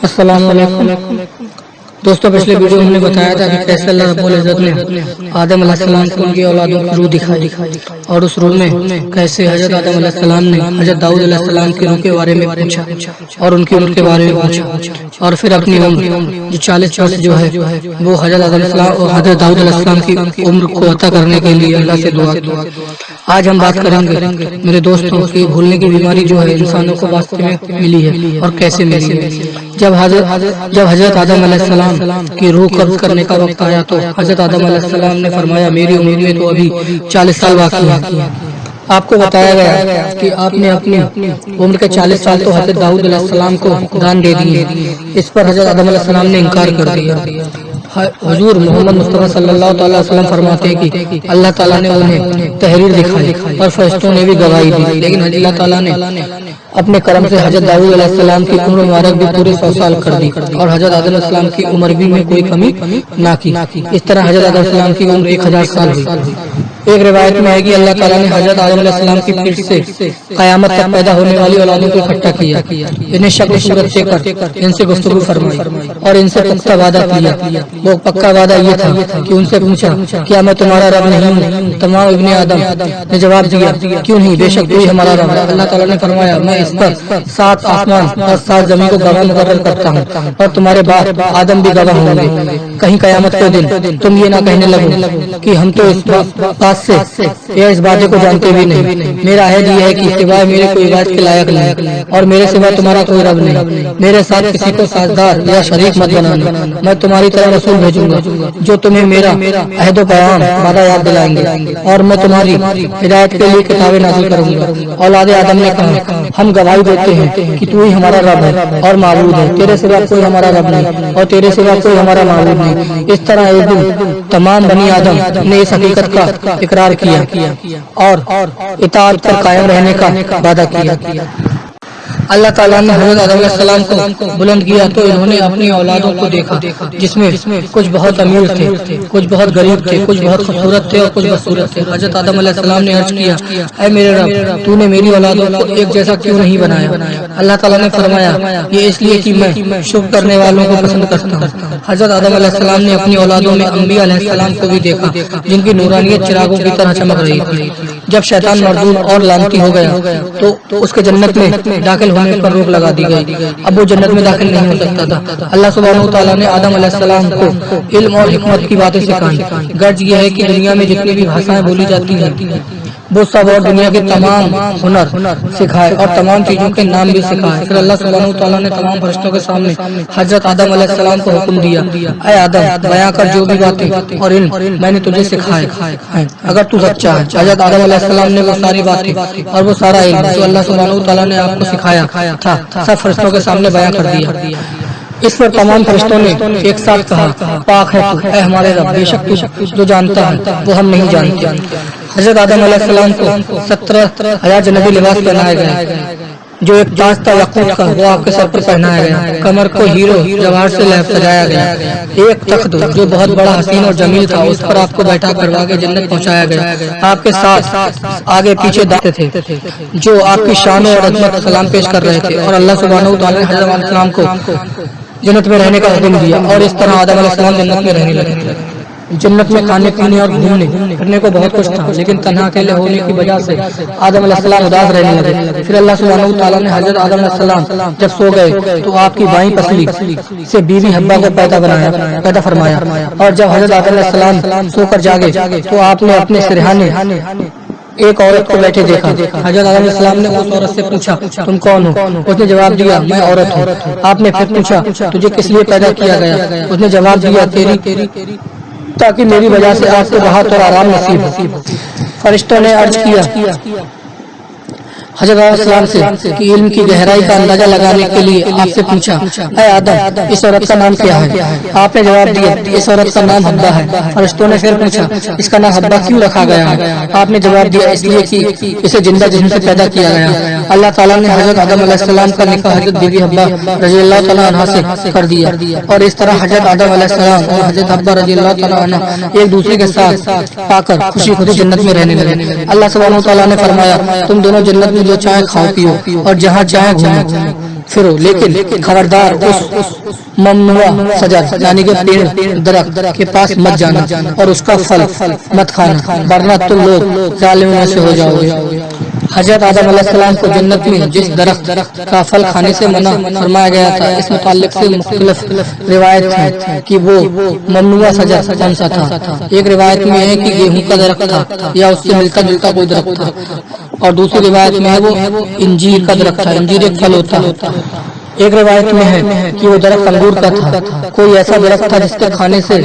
السلام علیکم دوستوں، پچھلے ویڈیو میں ہم نے بتایا تھا کہ کیسے اللہ رب العزت نے آدم علیہ السلام کو ان کی اولادوں کی روح دکھائی، اور اس روح میں کیسے حضرت آدم علیہ السلام نے حضرت داؤد علیہ السلام کی روح کے بارے میں پوچھا اور ان کی عمر کے بارے میں پوچھا، اور پھر اپنی عمر جو 40 برس جو ہے وہ حضرت آدم علیہ السلام اور حضرت داؤد علیہ السلام کی عمر کو عطا کرنے کے لیے اللہ سے دعا کی۔ آج ہم بات کریں گے میرے دوستوں کہ بھولنے کی بیماری جو ہے انسانوں کو واسطے میں ملی ہے اور کیسے ملی ہے۔ جب حضرت آدم علیہ السلام کی روح قبض کرنے کا وقت آیا تو حضرت آدم علیہ السلام نے فرمایا میری عمر میں تو ابھی 40 سال باقی ہیں۔ آپ کو بتایا گیا کہ آپ نے اپنی عمر کے 40 سال تو حضرت داؤد علیہ السلام کو دان دے دیے۔ اس پر حضرت آدم علیہ السلام نے انکار کر دیا۔ حضور محمد مصطفیٰ صلی اللہ تعالی وسلم فرماتے ہیں کہ اللہ تعالیٰ نے انہیں تحریر دکھائی اور فرشتوں نے بھی گواہی دی، لیکن اللہ تعالیٰ نے اپنے کرم سے حضرت داؤد علیہ السلام کی عمر مبارک بھی پورے 100 سال کر دی اور حضرت آدم علیہ السلام کی عمر بھی میں کوئی کمی نہ کی۔ اس طرح حضرت آدم علیہ السلام کی عمر 1000 سال ہوئی۔ ایک روایت میں ہے کہ اللہ تعالیٰ نے حضرت آدم علیہ السلام کی پیٹ سے قیامت تک پیدا ہونے والی اولادوں کو اکٹھا کیا، انہیں شکل صورت دے کر ان سے گفتگو فرمائی اور ان سے پختہ وعدہ کیا۔ وہ پکا وعدہ یہ تھا کہ ان سے پوچھا کیا میں تمہارا رب نہیں ہوں؟ تمام ابن آدم نے جواب دیا کیوں نہیں، بے شک وہی ہمارا رب ہے۔ اللہ تعالیٰ نے فرمایا میں اس پر 7 آسمان اور 7 زمین کو گواہ مقرر کرتا ہوں اور تمہارے باپ آدم بھی گواہ ہوں گے، کہیں قیامت کے دن تم یہ نہ کہنے لگو کہ ہم تو اس بات سے یا اس باتیں کو جانتے بھی نہیں۔ میرا عہد یہ ہے کہ سوائے میرے کوئی عبادت کے لائق نہیں اور میرے سوا تمہارا کوئی رب نہیں۔ میرے ساتھ کسی کو سازدار یا شریک مت بنانا۔ میں تمہاری طرح رسول بھیجوں گا جو تمہیں میرا عہد و پیغام وعدہ یاد دلائیں گے، اور میں تمہاری ہدایت کے لیے کتابیں نازل کروں گا۔ اولاد آدم نے کہا ہم گواہی دیتے ہیں کہ تو ہی ہمارا رب ہے اور معبود ہے، تیرے سوا کوئی ہمارا رب نہیں اور تیرے سوا کوئی ہمارا معبود نہیں۔ اس طرح ایک دن تمام بنی آدم نے اس حقیقت کا اقرار کیا اور اطاعت پر قائم رہنے کا وعدہ کیا۔ اللہ تعالیٰ نے حضرت آدم علیہ السلام کو بلند کیا تو انہوں نے اپنی اولادوں کو دیکھا جس میں کچھ بہت امیر تھے، کچھ بہت غریب تھے، کچھ بہت خوبصورت تھے اور کچھ بدصورت تھے۔ حضرت آدم علیہ السلام نے عرض کیا اے میرے رب تو نے میری اولادوں کو ایک جیسا کیوں نہیں بنایا؟ اللہ تعالیٰ نے فرمایا یہ اس لیے کہ میں شکر کرنے والوں کو پسند کرتا ہوں۔ حضرت آدم علیہ السلام نے اپنی اولادوں میں انبیاء علیہ السلام کو بھی دیکھا جن کی نورانیت چراغوں کی طرح چمک رہی تھی۔ جب شیطان مردود اور لعنتی ہو گیا تو اس کے جنت میں داخل ہونے پر روک لگا دی گئی، اب وہ جنت میں داخل نہیں ہو سکتا تھا۔ اللہ سبحانہ وتعالیٰ نے آدم علیہ السلام کو علم اور حکمت کی باتیں سکھائیں۔ غرض یہ ہے کہ دنیا میں جتنی بھی بھاشائیں بولی جاتی ہیں وہ سب اور دنیا کے تمام ہنر سکھائے اور تمام چیزوں کے نام بھی سکھائے۔ پھر اللہ سبحانہ وتعالیٰ نے تمام فرشتوں کے سامنے حضرت آدم علیہ السلام کو حکم دیا اے آدم بیان کر جو بھی باتیں اور علم میں نے تجھے سکھائے ہیں اگر تو سچا ہے۔ حضرت آدم علیہ السلام نے وہ ساری باتیں اور وہ سارا علم جو اللہ سبحانہ وتعالیٰ نے آپ کو سکھایا تھا سب فرشتوں کے سامنے بیان کر دیا۔ اس پر تمام فرشتوں نے ایک ساتھ کہا پاک ہے تو اے ہمارے رب، بے شک تو جو جانتا ہے وہ ہم نہیں جانتے۔ حضرت آدم علیہ السلام کو 17,000 جنتی لباس پہنائے گئے جو ایک تاج تھا یاقوت کا، وہ آپ کے سر پر پہنایا گیا۔ کمر کو ہیرو جواہر سے سجایا گیا۔ ایک تخت جو بہت بڑا حسین اور جمیل تھا اس پر آپ کو بیٹھا کر آگے جنت پہنچایا گیا۔ آپ کے ساتھ آگے پیچھے داتے تھے جو آپ کی شان اور عظمت سلام پیش کر رہے تھے، اور اللہ سبحانہ وتعالیٰ نے حضرت علیہ السلام کو جنت میں رہنے کا حکم دیا، اور اس طرح آدم علیہ السلام جنت میں رہنے لگے۔ جنت میں کھانے پینے اور گھومنے پھرنے کو بہت کچھ تھا، لیکن تنہا اکیلے ہونے کی وجہ سے آدم علیہ السلام اداس رہنے لگے۔ پھر اللہ سبحانہ وتعالیٰ نے حضرت آدم علیہ السلام جب سو گئے تو آپ کی بائیں پسلی سے بیوی حوا کو پیدا فرمایا، اور جب حضرت آدم علیہ السلام سو کر جاگے تو آپ نے اپنے سرہانے ایک عورت کو بیٹھے دیکھا۔ حضرت آدم علیہ السلام نے اس عورت سے پوچھا تم کون ہو؟ اس نے جواب دیا میں عورت ہوں۔ آپ نے پھر پوچھا تجھے کس لیے پیدا کیا گیا؟ اس نے جواب دیا تیری تاکہ میری وجہ سے آپ کو راحت اور آرام نصیب ہو۔ فرشتوں نے عرض کیا حضرت علیہ السلام سے کہ علم کی گہرائی کا اندازہ لگانے کے لیے آپ سے پوچھا اے آدم اس عورت کا نام کیا ہے؟ آپ نے جواب دیا اس عورت کا نام حوا ہے۔ فرشتوں نے پھر پوچھا اس کا نام حوا کیوں رکھا گیا ہے؟ آپ نے جواب دیا اس لیے کہ اسے زندہ جسم سے پیدا کیا گیا۔ اللہ تعالیٰ نے حضرت آدم علیہ السلام کا نکاح حضرت بیوی حوا رضی اللہ تعالیٰ عنہ سے کر دیا، اور اس طرح حضرت آدم علیہ السلام اور حضرت حوا رضی اللہ تعالیٰ عنہ ایک دوسرے کے ساتھ پا کر خوشی خوشی جنت میں رہنے لگے۔ اللہ سبحانہ وتعالیٰ نے فرمایا تم دونوں جنت میں جو چاہے کھاؤ پیو اور جہاں چاہے گھومو پھرو، لیکن خبردار اس ممنوع شجر یعنی کہ پیڑ درخت کے پاس مت جانا اور اس کا پھل مت کھانا، ورنہ تم لوگ ظالموں میں سے ہو جاؤ گے۔ حضرت آدم علیہ السلام کو جنت میں جس درخت کا پھل کھانے سے منع فرمایا گیا تھا، اس متعلق سے مختلف روایت ہیں کہ وہ ممنوع شجر کون سا تھا۔ ایک روایت میں ہے کہ گیہوں کا درخت تھا یا اس سے ملتا جلتا کوئی درخت تھا، اور دوسری روایت میں ہے وہ انجیر کا درخت تھا۔ انجیر ایک پھل ہوتا ہے۔ ایک روایت میں ہے کہ وہ درخت انگور کا تھا۔ کوئی ایسا درخت تھا جس کے کھانے سے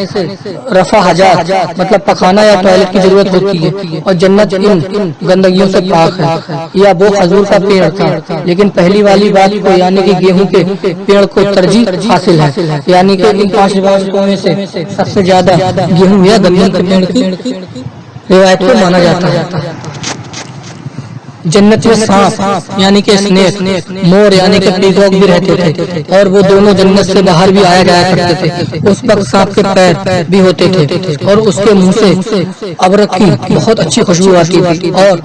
رفع حاجات مطلب پخانا یا ٹوائلٹ کی ضرورت ہوتی ہے، اور جنت ان گندگیوں سے پاک ہے۔ یا وہ کھجور کا پیڑ تھا، لیکن پہلی والی بات کو یعنی کہ گیہوں کے پیڑ کو ترجیح حاصل ہے، یعنی کہ ان 5 روایتوں میں سے سب سے زیادہ گیہوں یا گندم کے پیڑ کی روایت کو مانا جاتا ہے۔ جنت میں سانپ یعنی کہ اسنیک، مور یعنی کہ پیکاک بھی رہتے تھے، اور وہ دونوں جنت سے باہر بھی آیا جایا کرتے تھے۔ اس وقت سانپ کے پیر بھی ہوتے تھے اور اس کے منہ سے ابرک کی بہت اچھی خوشبو آتی تھی، اور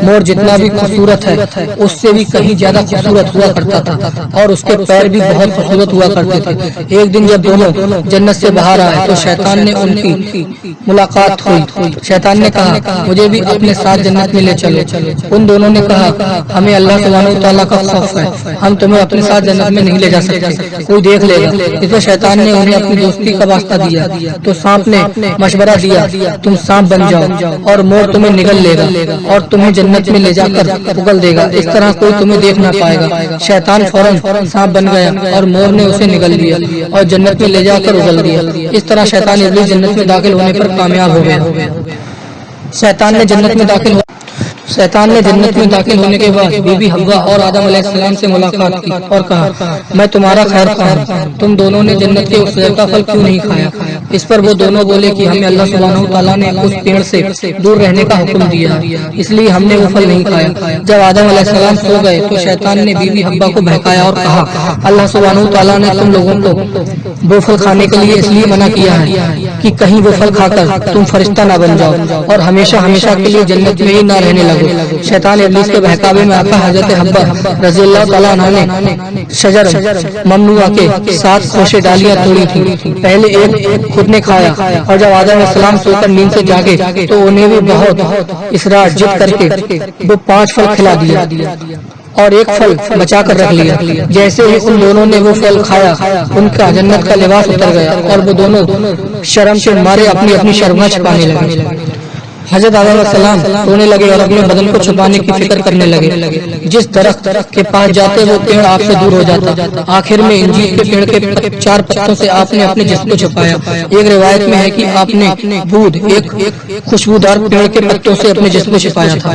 مور جتنا بھی خوبصورت ہے اس سے بھی کہیں زیادہ خوبصورت ہوا کرتا تھا، اور اس کے پیر بھی بہت خوبصورت ہوا کرتے تھے۔ ایک دن جب دونوں جنت سے باہر آئے تو شیطان نے ان کی ملاقات ہوئی۔ شیطان نے کہا مجھے بھی اپنے ساتھ جنت میں لے چلو۔ ان دونوں نے کہا ہمیں اللہ سبحانہ وتعالیٰ کا خوف ہے، ہم تمہیں اپنے ساتھ جنت میں نہیں لے جا سکتے، کوئی دیکھ لے گا۔ اس پر شیطان نے انہیں اپنی دوستی کا واسطہ دیا تو سانپ نے مشورہ دیا تم سانپ بن جاؤ اور مور تمہیں نگل لے گا اور تمہیں جنت میں لے جا کر اگل دے گا، اس طرح کوئی تمہیں دیکھ نہ پائے گا۔ شیطان فوراً سانپ بن گیا اور مور نے اسے نگل لیا اور جنت میں لے جا کر اگل دیا۔ اس طرح شیطان ابلیس جنت میں داخل ہونے پر کامیاب ہو گیا۔ شیطان نے جنت میں داخل ہونے کے بعد بی بی حوا اور آدم علیہ السلام سے ملاقات کی اور کہا میں تمہارا خیر خواہ ہوں، تم دونوں نے جنت کے اس شجر کا پھل کیوں نہیں کھایا؟ اس پر وہ دونوں بولے کہ ہمیں اللہ سبحانہ وتعالیٰ نے اس پیڑ سے دور رہنے کا حکم دیا، اس لیے ہم نے وہ پھل نہیں کھایا۔ جب آدم علیہ السلام سو گئے تو شیطان نے بی بی حوا کو بہکایا اور کہا اللہ سبحانہ وتعالیٰ نے تم لوگوں کو وہ پھل کھانے کے لیے اس لیے منع کیا ہے کہ کہیں وہ پھل کھا کر تم فرشتہ نہ بن جاؤ اور ہمیشہ ہمیشہ کے لیے جنت میں ہی نہ رہنے لگو۔ شیطان ابلیس کے بہکاوے میں آقا حضرت حوا رضی اللہ تعالیٰ عنہ نے شجر ممنوع کے 7 خوشے ڈالیاں توڑی تھی۔ پہلے ایک خود نے کھایا، اور جب آدم علیہ السلام سو کر نیند سے جاگے تو انہیں بھی بہت اصرار جد کر کے وہ 5 پھل کھلا دیا اور ایک پھل بچا کر رکھ لیا۔ جیسے ہی ان دونوں نے وہ پھل کھایا ان کا جنت کا لباس اتر گیا اور وہ دونوں شرم سے مارے اپنی اپنی شرمگاہ چھپانے لگے۔ حضرت آدم علیہ السلام رونے لگے اور اپنے بدن کو چھپانے کی فکر کرنے لگے۔ جس درخت کے پاس جاتے وہ پیڑ آپ سے دور ہو جاتا۔ آخر میں انجیر کے پیڑ کے 4 پتوں سے آپ نے اپنے جسم کو چھپایا۔ ایک روایت میں ہے کہ آپ نے بود ایک خوشبودار پیڑ کے پتوں سے اپنے جسم کو چھپایا تھا۔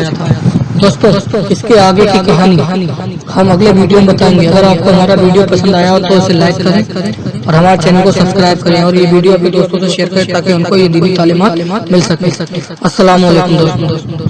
دوستو اس کے آگے کی کہانی ہم اگلے ویڈیو میں بتائیں گے۔ اگر آپ کو ہمارا ویڈیو پسند آیا ہو تو اسے لائک کریں اور ہمارے چینل کو سبسکرائب کریں اور یہ ویڈیو اپنے دوستوں سے شیئر کریں تاکہ ان کو یہ دینی تعلیمات مل سکے۔ السلام علیکم دوستو۔